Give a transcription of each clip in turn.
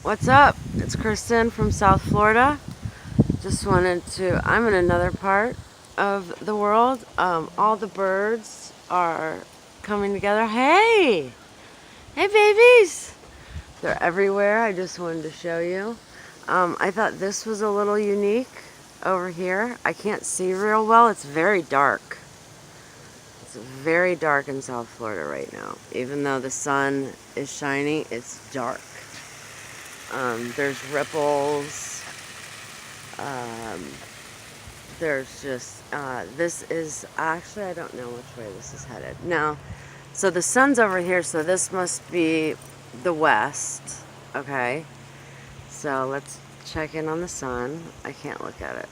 What's up? It's Kristen from South Florida. I'm in another part of the world. All the birds are coming together. Hey! Hey, babies! They're everywhere. I just wanted to show you. I thought this was a little unique over here. I can't see real well. It's very dark. It's very dark in South Florida right now. Even though the sun is shining, it's dark. There's ripples. Um, there's just, this is, actually I don't know which way this is headed. Now, so the sun's over here, so this must be the west, okay? So let's check in on the sun. I can't look at it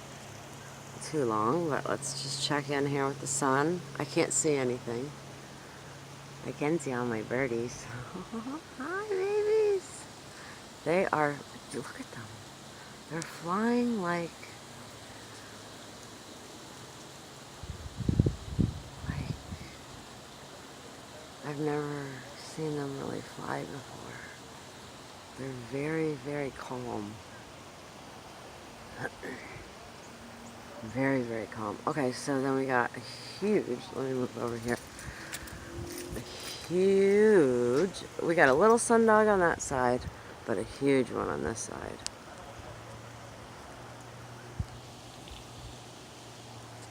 too long, but let's just check in here with the sun. I can't see anything. I can see all my birdies. Hi, babies. They are, look at them. They're flying like I've never seen them really fly before. They're very, very calm. Very, very calm. Okay, so then we got a huge, let me move over here. We got a little sundog on that side, but a huge one on this side.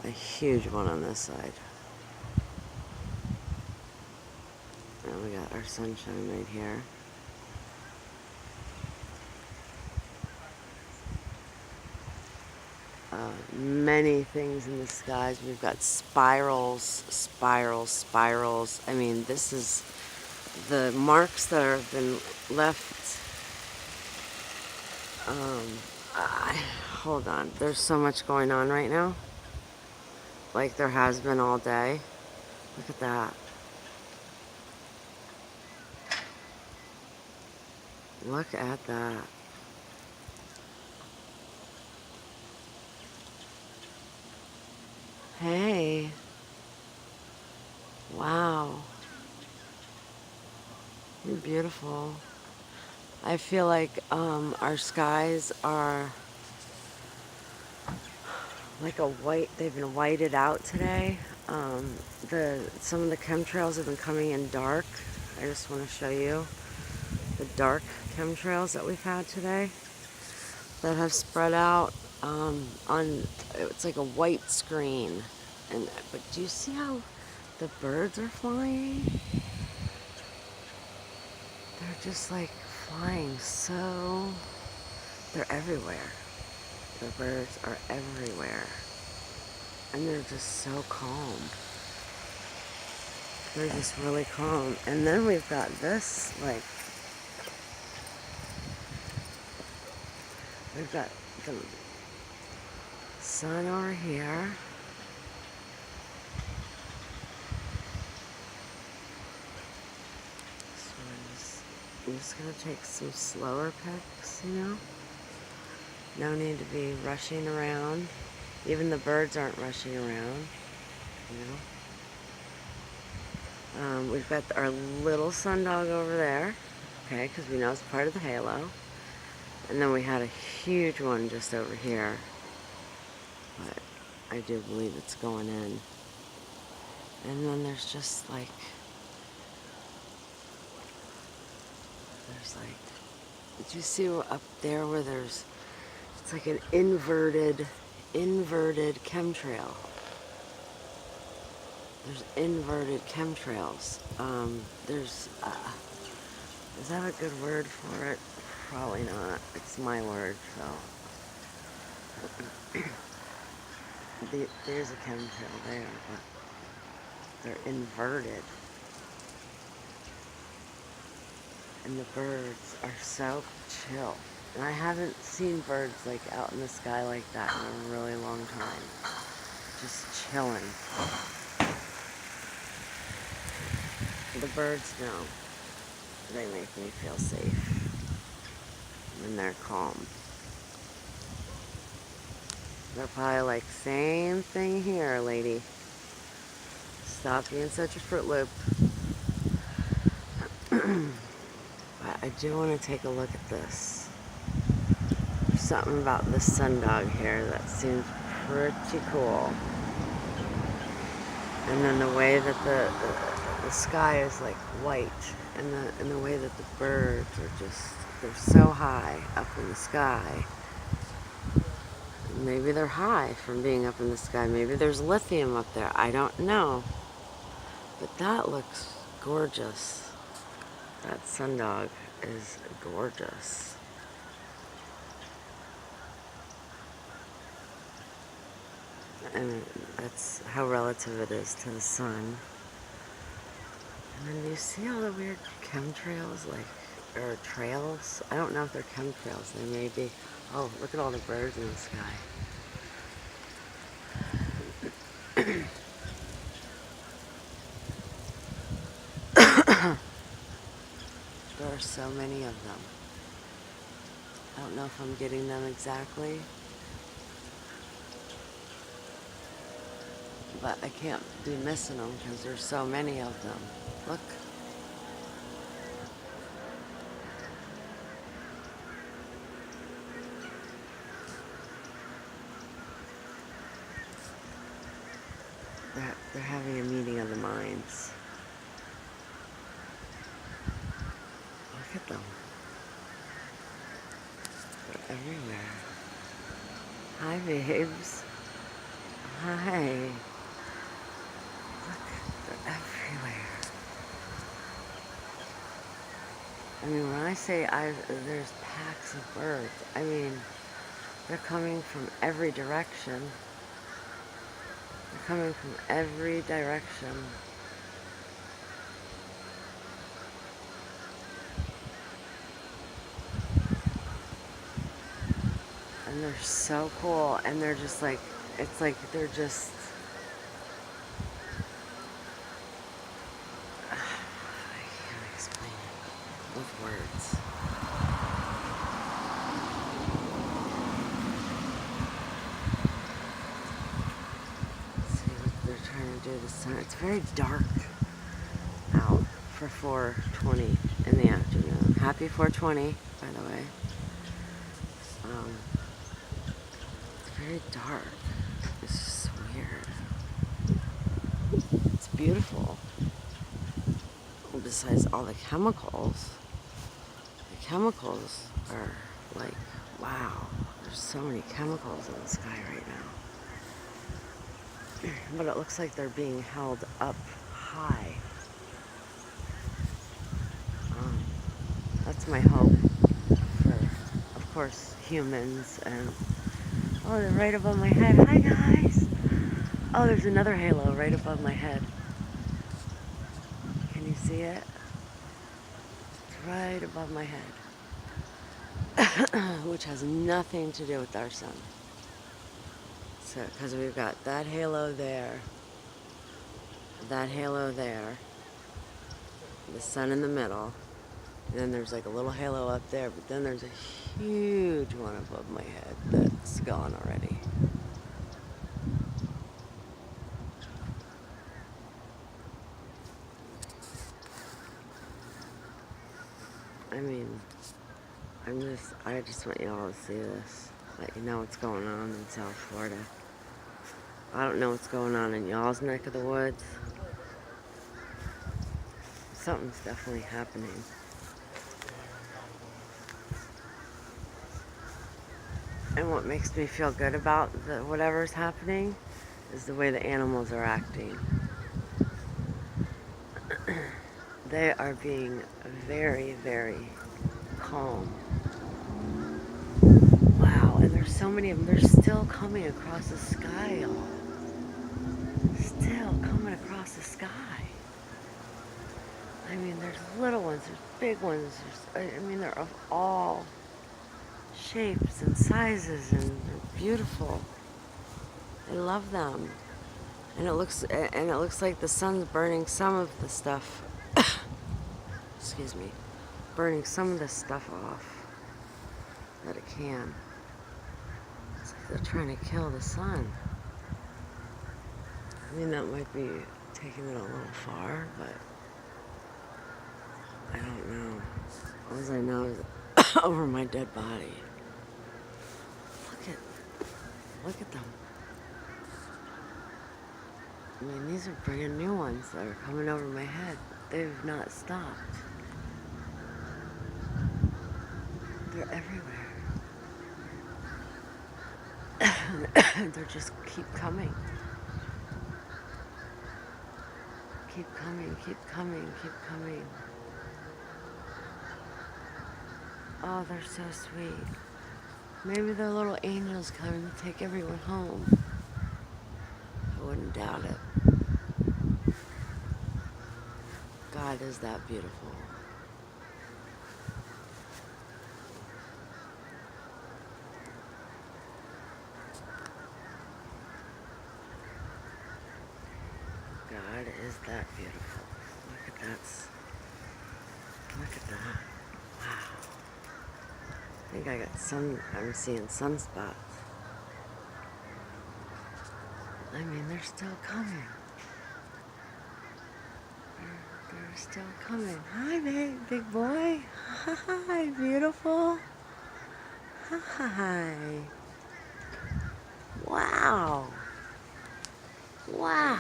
A huge one on this side. And we got our sunshine right here. Many things in the skies. We've got spirals, spirals, spirals. I mean, this is the marks that have been left. Hold on. There's so much going on right now. Like there has been all day. Look at that. Look at that. Hey. Wow. You're beautiful. I feel like our skies are like a white, they've been whited out today. Some of the chemtrails have been coming in dark. I just want to show you the dark chemtrails that we've had today that have spread out it's like a white screen. But do you see how the birds are flying? They're just like flying so, they're everywhere. The birds are everywhere. And they're just so calm. They're just really calm. And then we've got this, like, we've got the sun over here. So I'm just going to take some slower pics, you know? No need to be rushing around. Even the birds aren't rushing around, you know? We've got our little sundog over there, okay, because we know it's part of the halo. And then we had a huge one just over here, but I do believe it's going in. And then there's just like, did you see up there where it's like an inverted chemtrail. There's inverted chemtrails. Is that a good word for it? Probably not. It's my word, so. There's a chemtrail there, but they're inverted. And the birds are so chill. And I haven't seen birds like out in the sky like that in a really long time. Just chilling. The birds know. They make me feel safe. And they're calm. They're probably like, same thing here, lady. Stop being such a Fruit Loop. But I do want to take a look at this. something about this sundog here that seems pretty cool. And then the way that the sky is like white, and the way that the birds are just, they're so high up in the sky. Maybe they're high from being up in the sky. Maybe there's lithium up there. I don't know. But that looks gorgeous. That sundog is gorgeous. And that's how relative it is to the sun. And then you see all the weird chemtrails, like, or trails. I don't know if they're chemtrails. They may be. Oh, look at all the birds in the sky. There are so many of them. I don't know if I'm getting them exactly, but I can't be missing them because there's so many of them. Look. They're having a meeting of the minds. Look at them. They're everywhere. Hi, babes. Hi. Look, they're everywhere. I mean, when I say there's packs of birds, I mean, they're coming from every direction. They're coming from every direction. And they're so cool, and they're just like, it's like they're just, I can't explain it with words. See what they're trying to do this time. It's very dark out for 4:20 in the afternoon. Happy 4:20, by the way. It's very dark. It's just weird. It's beautiful. Besides all the chemicals are like, wow, there's so many chemicals in the sky right now. But it looks like they're being held up high. That's my hope for, of course, humans. And oh, they're right above my head. Hi, guys. Oh, there's another halo right above my head. Can you see it? It's right above my head. Which has nothing to do with our sun. So, because we've got that halo there, the sun in the middle, and then there's like a little halo up there, but then there's a huge one above my head that's gone already. I mean, I just want y'all to see this, let you know what's going on in South Florida. I don't know what's going on in y'all's neck of the woods. Something's definitely happening. And what makes me feel good about whatever's happening is the way the animals are acting. They are being very, very calm. Wow, and there's so many of them. They're still coming across the sky, y'all. Still coming across the sky. I mean, there's little ones, there's big ones. I mean, they're of all shapes and sizes, and they're beautiful. I love them. And it looks like the sun's burning some of the stuff. Excuse me. Burning some of the stuff off that it can. It's like they're trying to kill the sun. I mean, that might be taking it a little far, but I don't know. All I know is over my dead body. Look at them. I mean, these are brand new ones that are coming over my head. They've not stopped. They're everywhere. They just keep coming. Keep coming, keep coming, keep coming. Oh, they're so sweet. Maybe they're little angels coming to take everyone home. I wouldn't doubt it. God is that beautiful. God is that beautiful. Look at that. Look at that. Wow. I think I got I'm seeing sunspots. I mean, they're still coming. They're still coming. Hi, big boy. Hi, beautiful. Hi. Wow. Wow.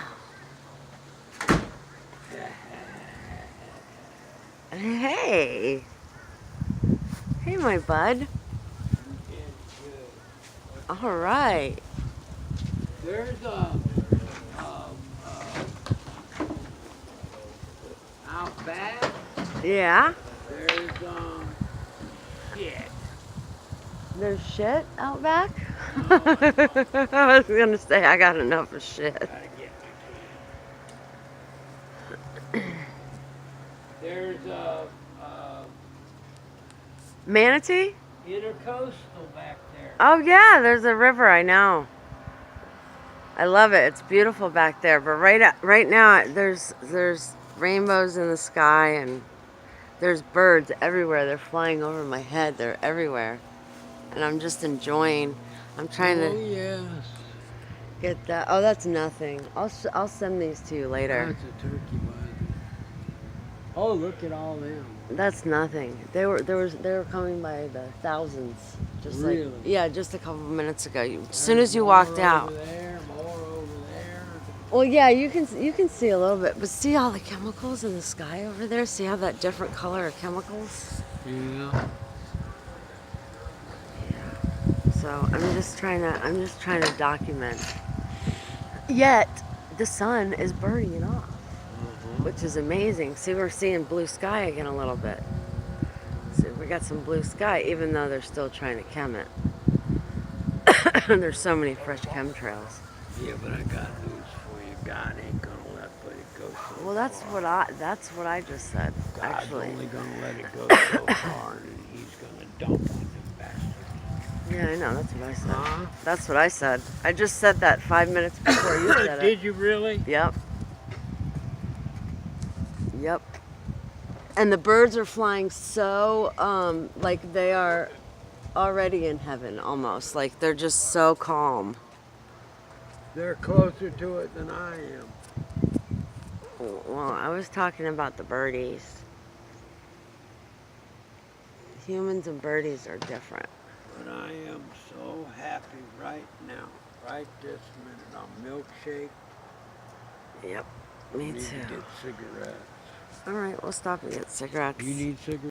Hey. Hey, my bud. All right. There's out back. Yeah. There's shit. There's shit out back? No. I was going to say, I got enough of shit. Gotta get my can. There's Manatee? intercoastal back there. Oh, yeah, there's a river, I know. I love it. It's beautiful back there. But right now, there's rainbows in the sky, and there's birds everywhere. They're flying over my head. They're everywhere. And I'm just enjoying. I'm trying to yes. get that. Oh, that's nothing. I'll send these to you later. That's a turkey bud. Oh, look at all them. That's nothing. They were coming by the thousands. Just really? like, yeah, just a couple minutes ago. As soon as you walked out. More over there. Well, yeah, you can see a little bit, but see all the chemicals in the sky over there? See how that different color of chemicals? Yeah. Yeah. So I'm just trying to document. Yet the sun is burning it off, which is amazing. See, we're seeing blue sky again a little bit. See, we got some blue sky, even though they're still trying to chem it. There's so many fresh chemtrails. Yeah, but I got news for you. God ain't gonna let it go so Well, that's far. what I just said. God's Actually, only gonna let it go so far, and he's gonna dump on them bastards. yeah, I know. That's what I said. Huh? That's what I said. I just said that 5 minutes before you said it. Did you really? Yep. Yep. And the birds are flying so, like they are already in heaven almost. Like they're just so calm. They're closer to it than I am. Well, I was talking about the birdies. Humans and birdies are different. But I am so happy right now, right this minute. I'm milkshake. Yep. Me Need too. to get cigarettes. All right, we'll stop and get cigarettes. You need cigarettes?